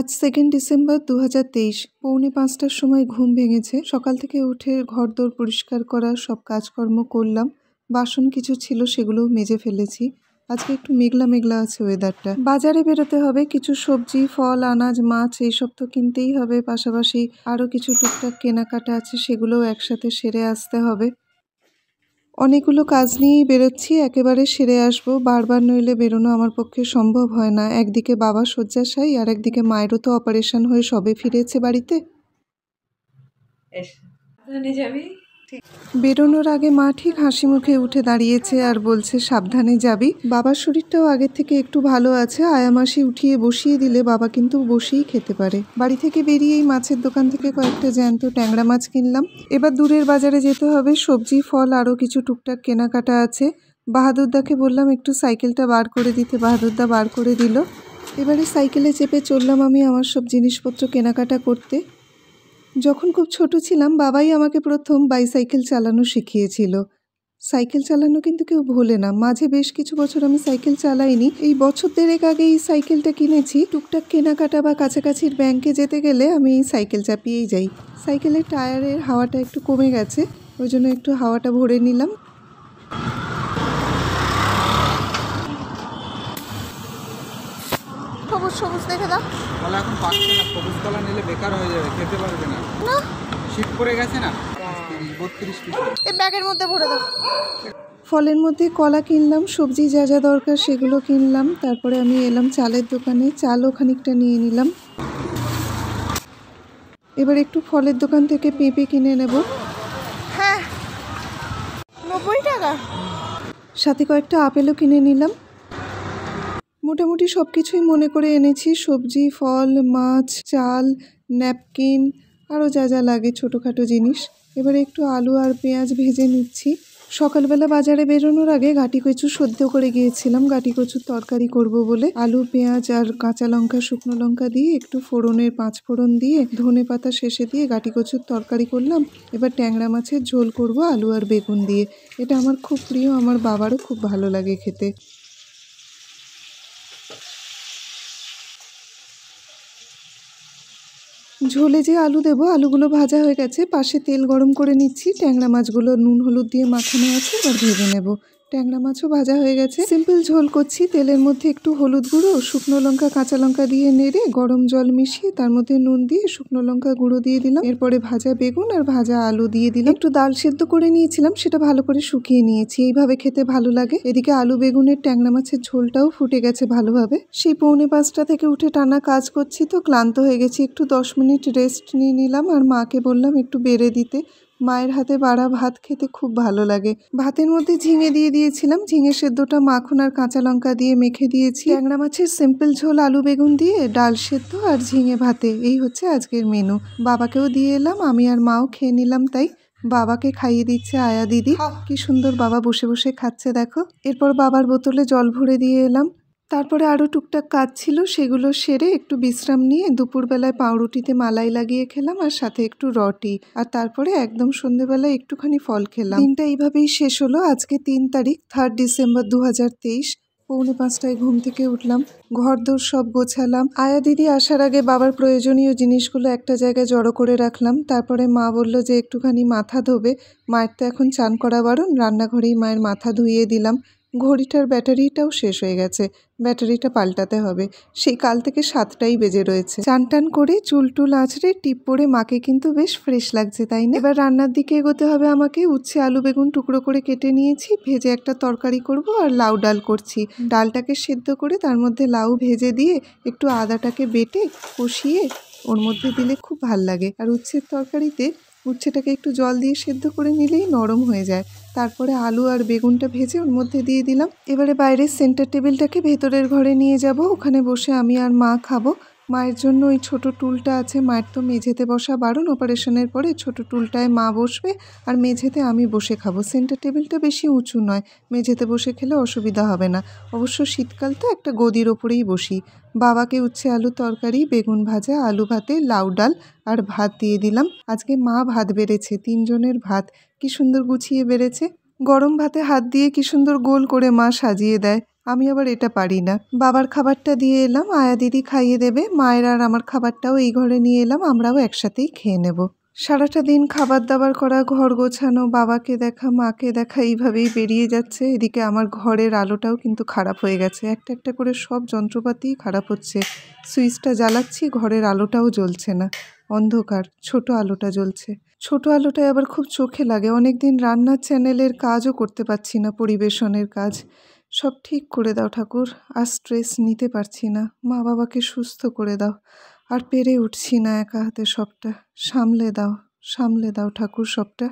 আজ 2 ডিসেম্বর 2023 পৌনে 5টার সময় ঘুম ভেঙেছে। সকাল থেকে উঠে ঘরদোর পরিষ্কার করা সব কাজকর্ম করলাম। বাসন কিছু ছিল সেগুলোও মেজে ফেলেছি। আজকে একটু মেঘলা মেঘলা আছে ওয়েদারটা। বাজারে বেরোতে হবে, কিছু সবজি, ফল, আনাজ, মাছ এইসব তো কিনতেই হবে। পাশাপাশি আরও কিছু টুকটাক কেনাকাটা আছে, সেগুলোও একসাথে সেরে আসতে হবে। অনেকগুলো কাজ নিয়েই বেরোচ্ছি, একেবারে সেরে আসবো। বারবার নইলে বেরোনো আমার পক্ষে সম্ভব হয় না। একদিকে বাবা শয্যাশায়ী আর একদিকে মায়েরও তো অপারেশন হয়ে সবে ফিরেছে বাড়িতে। বেরোনোর আগে মা ঠিক হাসি মুখে উঠে দাঁড়িয়েছে আর বলছে সাবধানে যাবি। বাবার শরীরটাও আগের থেকে একটু ভালো আছে। আয়ামাসি উঠিয়ে বসিয়ে দিলে বাবা কিন্তু বসেই খেতে পারে। বাড়ি থেকে বেরিয়েই মাছের দোকান থেকে কয়েকটা জ্যান্ত ট্যাংরা মাছ কিনলাম। এবার দূরের বাজারে যেতে হবে, সবজি, ফল, আরও কিছু টুকটাক কেনাকাটা আছে। বাহাদুরদাকে বললাম একটু সাইকেলটা বার করে দিতে, বাহাদুরদা বার করে দিল। এবারে সাইকেলে চেপে চললাম আমি আমার সব জিনিসপত্র কেনাকাটা করতে। যখন খুব ছোট ছিলাম বাবাই আমাকে প্রথম বাইসাইকেল চালানো শিখিয়েছিল। সাইকেল চালানো কিন্তু কেউ ভোলে না। মাঝে বেশ কিছু বছর আমি সাইকেল চালাইনি। এই বছর দেড়েক আগে এই সাইকেলটা কিনেছি। টুকটাক কেনাকাটা বা কাছাকাছির ব্যাংকে যেতে গেলে আমি এই সাইকেল চাপিয়েই যাই। সাইকেলের টায়ারের হাওয়াটা একটু কমে গেছে, ওই জন্য একটু হাওয়াটা ভরে নিলাম। সবুজ সবুজ দেখে দাও। কলা এখন পাচ্ছে না, সবুজ কলা নিলে বেকার হয়ে যাবে, খেতে পারবে না। না, শীত পড়ে গেছে না। 32 পিস এই ব্যাগের মধ্যে ভরে দাও। ফলের মধ্যে কলা কিনলাম, সবজি যা যা দরকার সেগুলো কিনলাম। তারপরে আমি এলাম চালের দোকানে, চালও খানিকটা নিয়ে নিলাম। এবার একটু ফলের দোকান থেকে পেঁপে কিনে নেব। হ্যাঁ, 90 টাকা। সাথে কয়েকটা আপেলও কিনে নিলাম। মোটামুটি সব কিছুই মনে করে এনেছি, সবজি, ফল, মাছ, চাল, ন্যাপকিন, আরও যা যা লাগে ছোটোখাটো জিনিস। এবারে একটু আলু আর পেঁয়াজ ভেজে নিচ্ছি। সকালবেলা বাজারে বেরোনোর আগে গাটি কচু সেদ্ধ করে গিয়েছিলাম গাটি কচুর তরকারি করব বলে। আলু, পেঁয়াজ আর কাঁচা লঙ্কা, শুকনো লঙ্কা দিয়ে একটু ফোড়নের 5 ফোড়ন দিয়ে ধনে পাতা শেষে দিয়ে গাটি কচুর তরকারি করলাম। এবার ট্যাংরা মাছের ঝোল করব আলু আর বেগুন দিয়ে। এটা আমার খুব প্রিয়, আমার বাবারও খুব ভালো লাগে খেতে। ঝোলে যে আলু দেবো, আলুগুলো ভাজা হয়ে গেছে, পাশে তেল গরম করে নিচ্ছি। ট্যাংরা মাছগুলো নুন হলুদ দিয়ে মাখানো আছে, এবার ভেজে নেব। ট্যাংরা মাছও ভাজা হয়ে গেছে। সিম্পল ঝোল করছি, তেলের মধ্যে একটু হলুদ গুঁড়ো, শুকনো লঙ্কা, কাঁচা লঙ্কা দিয়ে নেড়ে গরম জল মিশিয়ে তার মধ্যে নুন দিয়ে শুকনো লঙ্কা গুঁড়ো দিয়ে দিলাম। এরপরে ভাজা বেগুন আর ভাজা আলু দিয়ে দিলাম। একটু ডাল সেদ্ধ করে নিয়েছিলাম, সেটা ভালো করে শুকিয়ে নিয়েছি। এইভাবে খেতে ভালো লাগে। এদিকে আলু বেগুনের ট্যাংরা মাছের ঝোলটাও ফুটে গেছে ভালোভাবে। সেই পৌনে 5টা থেকে উঠে টানা কাজ করছি, তো ক্লান্ত হয়ে গেছি। একটু 10 মিনিট রেস্ট নিয়ে নিলাম আর মাকে বললাম একটু বেড়ে দিতে। মায়ের হাতে বাড়া ভাত খেতে খুব ভালো লাগে। ভাতের মধ্যে ঝিঙে দিয়ে দিয়েছিলাম, ঝিঙে সেদ্ধটা মাখন আর কাঁচা লঙ্কা দিয়ে মেখে দিয়েছি। ট্যাংরা মাছের সিম্পল ঝোল আলু বেগুন দিয়ে, ডাল সেদ্ধ আর ঝিঙে ভাতে, এই হচ্ছে আজকের মেনু। বাবাকেও দিয়ে এলাম, আমি আর মাও খেয়ে নিলাম। তাই বাবাকে খাইয়ে দিচ্ছে আয়া দিদি। কি সুন্দর বাবা বসে বসে খাচ্ছে দেখো। এরপর বাবার বোতলে জল ভরে দিয়ে এলাম। তারপরে আরও টুকটাক কাজ ছিল, সেগুলো সেরে একটু বিশ্রাম নিয়ে দুপুরবেলায় পাউরুটিতে মালাই লাগিয়ে খেলাম আর সাথে একটু রটি। আর তারপরে একদম সন্ধেবেলায় একটুখানি ফল খেলাম। দিনটা এইভাবেই শেষ হলো। আজকে 3 তারিখ, 3 ডিসেম্বর 2023। পৌনে 5টায় ঘুম থেকে উঠলাম, ঘরদোর সব গোছালাম। আয়া দিদি আসার আগে বাবার প্রয়োজনীয় জিনিসগুলো একটা জায়গায় জড়ো করে রাখলাম। তারপরে মা বলল যে একটুখানি মাথা ধোবে। মায়ের তো এখন চান করা বারণ, রান্নাঘরেই মায়ের মাথা ধুইয়ে দিলাম। ঘড়িটার ব্যাটারিটাও শেষ হয়ে গেছে, ব্যাটারিটা পাল্টাতে হবে। সেই কাল থেকে 7টাই বেজে রয়েছে। চান টান করে চুল টুল আঁচড়ে টিপ পরে মাকে কিন্তু বেশ ফ্রেশ লাগছে, তাই না? এবার রান্নার দিকে এগোতে হবে আমাকে। উচ্ছে আলু বেগুন টুকরো করে কেটে নিয়েছি, ভেজে একটা তরকারি করব আর লাউ ডাল করছি। ডালটাকে সেদ্ধ করে তার মধ্যে লাউ ভেজে দিয়ে একটু আদাটাকে বেটে কষিয়ে ওর মধ্যে দিলে খুব ভাল লাগে। আর উচ্ছের তরকারিতে উচ্ছেটাকে একটু জল দিয়ে সেদ্ধ করে নিলেই নরম হয়ে যায়। তারপরে আলু আর বেগুনটা ভেজে ওর মধ্যে দিয়ে দিলাম। এবারে বাইরের সেন্টার টেবিলটাকে ভেতরের ঘরে নিয়ে যাব, ওখানে বসে আমি আর মা খাবো। মায়ের জন্য ওই ছোট টুলটা আছে, মায়ের তো মেঝেতে বসা বারণ, অপারেশনের পরে ছোট টুলটায় মা বসবে আর মেঝেতে আমি বসে খাবো। সেন্টার টেবিলটা বেশি উঁচু নয়, মেঝেতে বসে খেলে অসুবিধা হবে না। অবশ্য শীতকাল তো একটা গদির ওপরেই বসি। বাবাকে উচ্ছে আলু তরকারি, বেগুন ভাজা, আলু ভাতে, লাউ ডাল আর ভাত দিয়ে দিলাম। আজকে মা ভাত বেড়েছে, 3 জনের ভাত, কি সুন্দর গুছিয়ে বেড়েছে। গরম ভাতে হাত দিয়ে কি সুন্দর গোল করে মা সাজিয়ে দেয়। আমি আবার এটা পারি না। বাবার খাবারটা দিয়ে এলাম, আয়া দিদি খাইয়ে দেবে। মায়ের আর আমার খাবারটাও এই ঘরে নিয়ে এলাম, আমরাও একসাথেই খেয়ে নেব। সারাটা দিন খাবার দাবার করা, ঘর গোছানো, বাবাকে দেখা, মাকে দেখা, এইভাবেই বেরিয়ে যাচ্ছে। এদিকে আমার ঘরের আলোটাও কিন্তু খারাপ হয়ে গেছে, একটা একটা করে সব যন্ত্রপাতিই খারাপ হচ্ছে। সুইচটা জ্বালাচ্ছি, ঘরের আলোটাও জ্বলছে না, অন্ধকার, ছোট আলোটা জ্বলছে। ছোট আলোটায় আবার খুব চোখে লাগে। অনেকদিন রান্নার চ্যানেলের কাজও করতে পারছি না, পরিবেশনের কাজ। সব ঠিক করে দাও ঠাকুর, আর স্ট্রেস নিতে পারছি না। মা বাবাকে সুস্থ করে দাও, আর পেরে উঠছি না একা হাতে সবটা। সামলে দাও ঠাকুর সবটা।